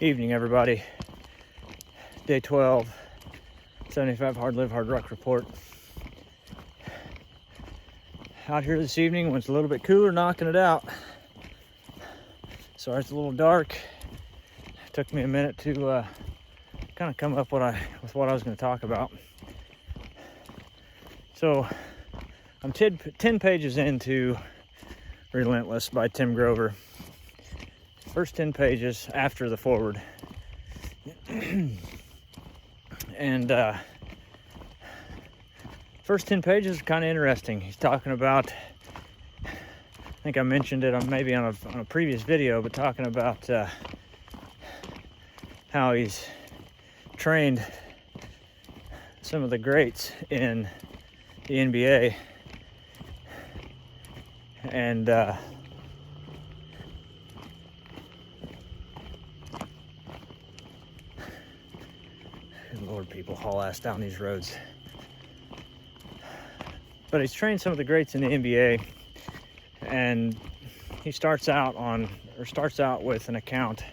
Evening, everybody. Day 12, 75 Hard Live Hard Ruck Report. Out here this evening when it's a little bit cooler, knocking it out. Sorry it's a little dark. It took me a minute to kind of come up with what I was going to talk about. So I'm 10 pages into Relentless by Tim Grover. First 10 pages after the foreword. And first 10 pages are kind of interesting. He's talking about, I think I mentioned it maybe on a previous video, but talking about how he's trained some of the greats in the NBA. And Lord, people haul ass down these roads. But he's trained some of the greats in the NBA, and he starts out with an account.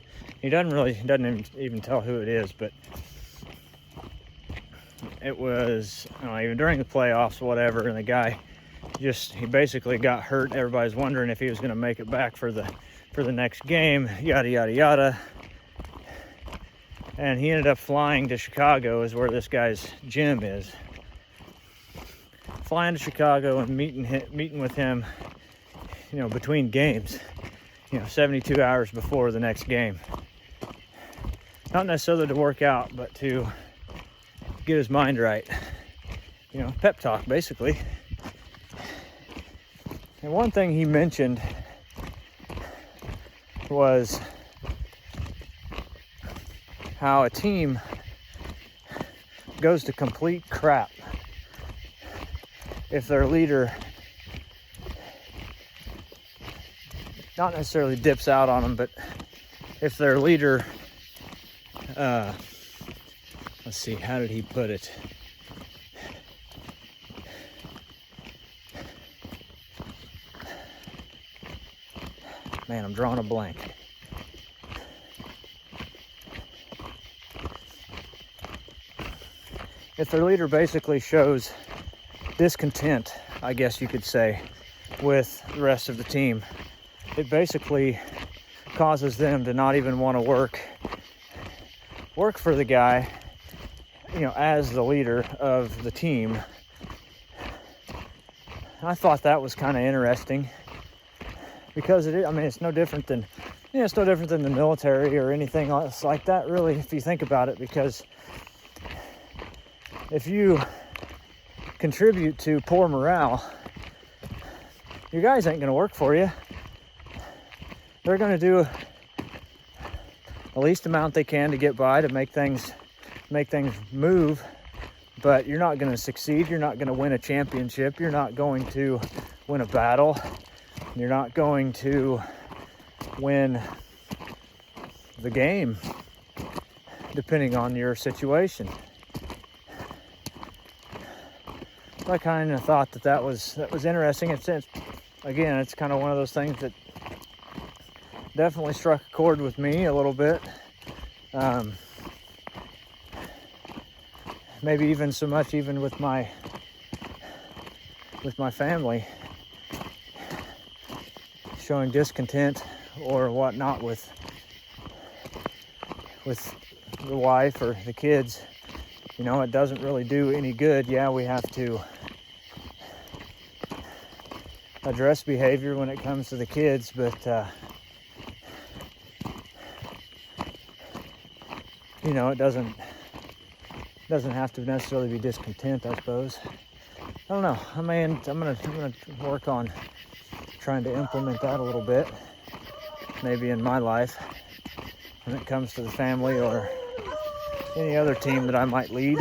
He doesn't even tell who it is, but it was even during the playoffs, whatever, and the guy he basically got hurt. Everybody's wondering if he was going to make it back for the next game, yada yada yada. And he ended up flying to Chicago, is where this guy's gym is. Flying to Chicago and meeting with him, between games, 72 hours before the next game. Not necessarily to work out, but to get his mind right. Pep talk, basically. And one thing he mentioned was how a team goes to complete crap if their leader not necessarily dips out on them, but if their leader, let's see, how did he put it? Man, I'm drawing a blank. If their leader basically shows discontent, I guess you could say, with the rest of the team, it basically causes them to not even want to work for the guy, as the leader of the team. I thought that was kind of interesting because it's no different than, the military or anything else like that, really, if you think about it, because if you contribute to poor morale, your guys ain't going to work for you. They're going to do the least amount they can to get by, to make things move, but you're not going to succeed. You're not going to win a championship. You're not going to win a battle. You're not going to win the game, depending on your situation. I kind of thought that was interesting. It's kind of one of those things that definitely struck a chord with me a little bit. Maybe even so much with my family, showing discontent or whatnot with the wife or the kids. It doesn't really do any good. Yeah, we have to address behavior when it comes to the kids, but it doesn't have to necessarily be discontent, I suppose. I don't know. I'm gonna work on trying to implement that a little bit, maybe in my life when it comes to the family or any other team that I might lead.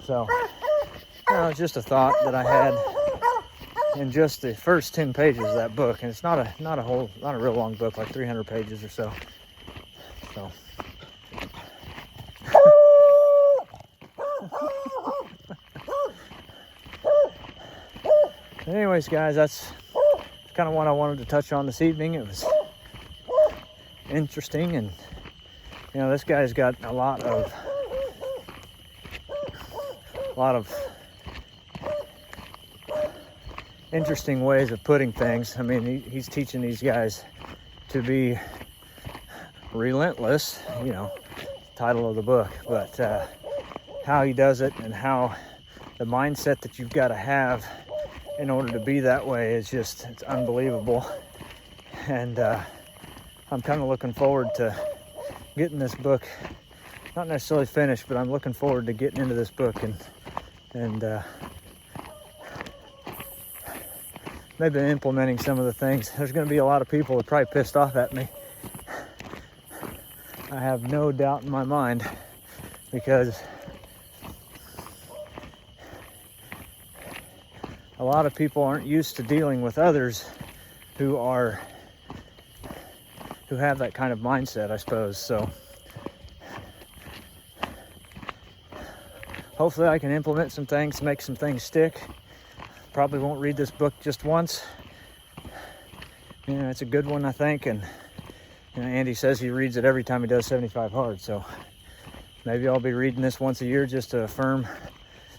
So, it's just a thought that I had in just the first 10 pages of that book, and it's not a real long book, like 300 pages or so. So. Anyways, guys, that's kind of what I wanted to touch on this evening. It was interesting. And you know, this guy's got a lot of interesting ways of putting things. I mean, he's teaching these guys to be relentless, you know, title of the book, but how he does it and how the mindset that you've got to have in order to be that way is just, it's unbelievable. And I'm kind of looking forward to getting this book, not necessarily finished, but I'm looking forward to getting into this book and maybe implementing some of the things. There's going to be a lot of people that are probably pissed off at me. I have no doubt in my mind, because a lot of people aren't used to dealing with others who have that kind of mindset, I suppose. So hopefully I can implement some things, make some things stick. Probably won't read this book just once. You know, it's a good one, I think, and you know, Andy says he reads it every time he does 75 hard, so maybe I'll be reading this once a year just to affirm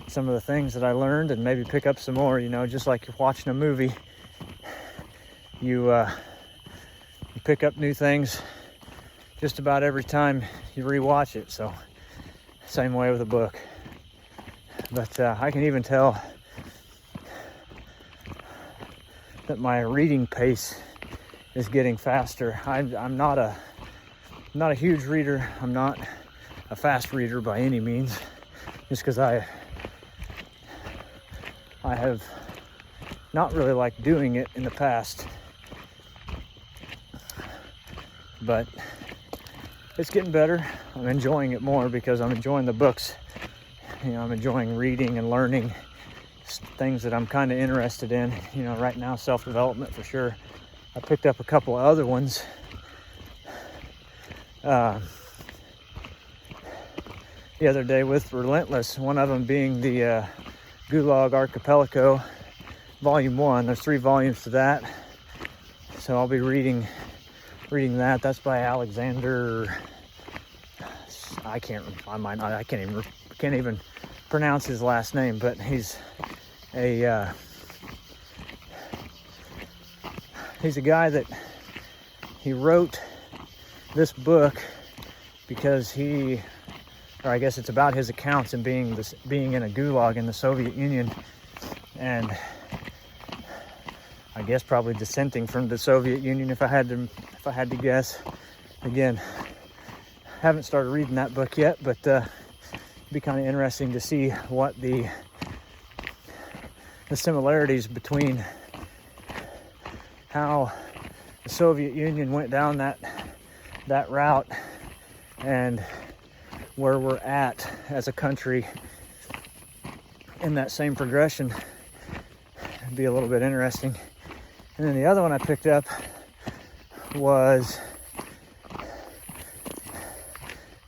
some of the things that I learned and maybe pick up some more. You know, just like you're watching a movie, you pick up new things just about every time you rewatch it. So same way with a book. But I can even tell that my reading pace is getting faster. I'm not a huge reader. I'm not a fast reader by any means, just because I have not really liked doing it in the past. But it's getting better. I'm enjoying it more because I'm enjoying the books. You know, I'm enjoying reading and learning things that I'm kind of interested in. You know, right now, self-development for sure. I picked up a couple of other ones. The other day with Relentless, one of them being the Gulag Archipelago, Volume 1. There's 3 volumes to that. So I'll be reading that. That's by Alexander. I can't even pronounce his last name, but he's a guy that he wrote this book because I guess it's about his accounts and being in a gulag in the Soviet Union, and I guess probably dissenting from the Soviet Union if I had to guess. Again, haven't started reading that book yet, but it'd be kind of interesting to see what the similarities between how the Soviet Union went down that route and where we're at as a country in that same progression. It'd be a little bit interesting. And then the other one I picked up was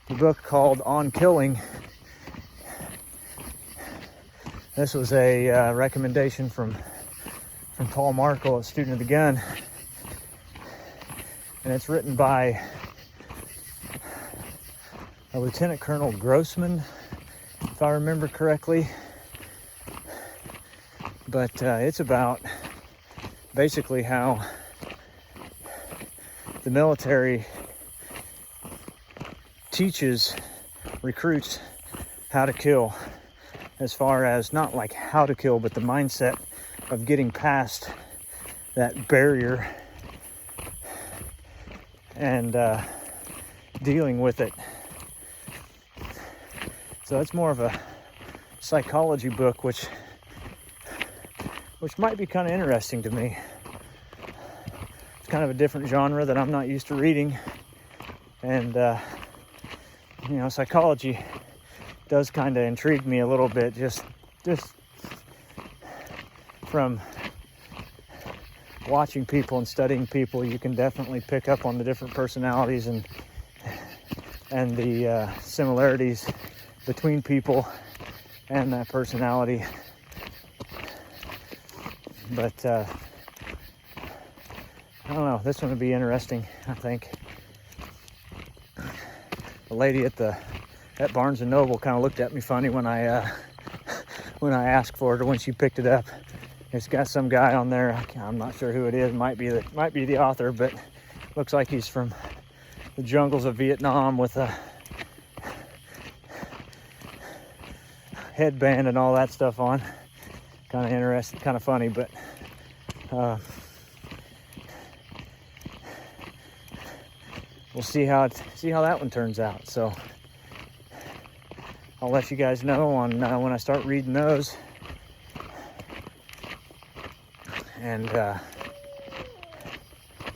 the book called On Killing. This was a recommendation from Paul Markle, a student of the gun, and it's written by a Lieutenant Colonel Grossman, if I remember correctly. But it's about basically how the military teaches recruits how to kill, as far as not like how to kill, but the mindset of getting past that barrier and dealing with it. So it's more of a psychology book, which might be kind of interesting to me. It's kind of a different genre that I'm not used to reading, and you know, psychology does kind of intrigue me a little bit, just from watching people and studying people. You can definitely pick up on the different personalities and the similarities between people and that personality. But I don't know, this one would be interesting, I think. lady at Barnes and Noble kind of looked at me funny when I asked for it, or when she picked it up. It's got some guy on there. I'm not sure who it is. Might be the author, but looks like he's from the jungles of Vietnam with a headband and all that stuff on. Kind of interesting, kind of funny, but we'll see how that one turns out. So I'll let you guys know on when I start reading those. And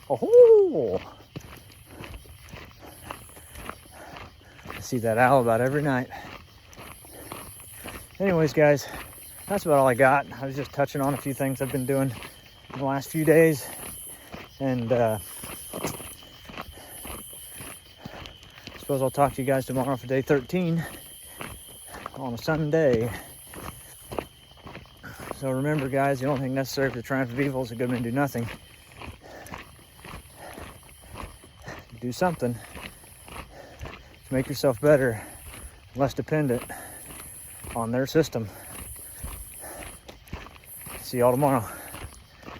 oh, I see that owl about every night. Anyways, guys, that's about all I got. I was just touching on a few things I've been doing in the last few days, and I suppose I'll talk to you guys tomorrow for day 13 on a Sunday. So remember, guys, the only thing necessary for the triumph of evil is that good men do nothing. Do something to make yourself better, less dependent on their system. See y'all tomorrow.